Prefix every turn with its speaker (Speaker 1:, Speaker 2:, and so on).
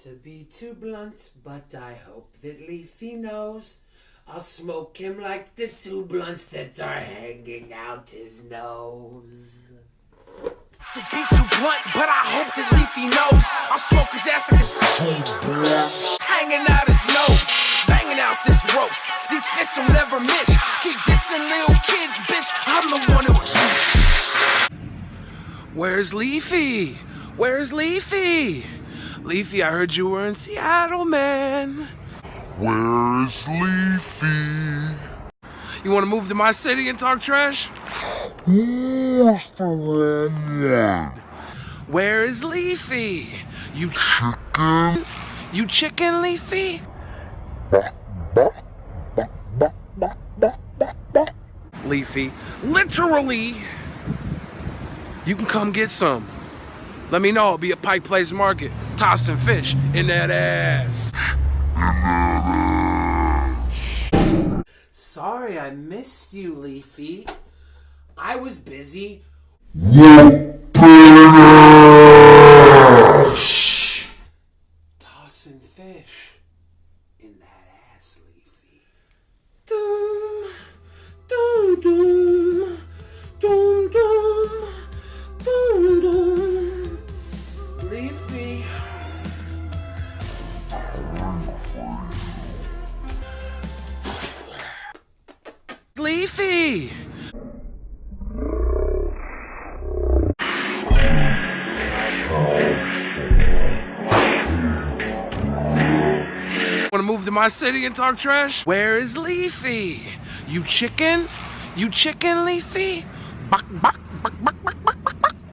Speaker 1: to be too blunt, but I hope that Leafy knows I'll smoke him like the two blunts that are hanging out his nose.
Speaker 2: To be too blunt, but I hope that Leafy knows I'll smoke his ass like a hanging out his nose, banging out this roast. These fists will never miss. Keep dissing little kids, bitch. I'm the one who.
Speaker 3: Where's Leafy? Where's Leafy? Leafy, I heard you were in Seattle, man.
Speaker 4: Where's Leafy?
Speaker 3: You want to move to my city and talk trash?
Speaker 4: Who's the wrong one?
Speaker 3: Where is Leafy? You
Speaker 4: Chicken?
Speaker 3: You chicken, Leafy? Leafy, literally, you can come get some. Let me know. I'll be at Pike Place Market, tossing fish in that ass.
Speaker 1: Sorry I missed you, Leafy. I was busy. Tossing fish in that ass, Leafy. Doom, doom, doom, doom, doom, doom, doom. Leafy.
Speaker 3: Leafy! Want to move to my city and talk trash? Where is Leafy? You chicken? You chicken, Leafy? Buck, buck, buck, buck.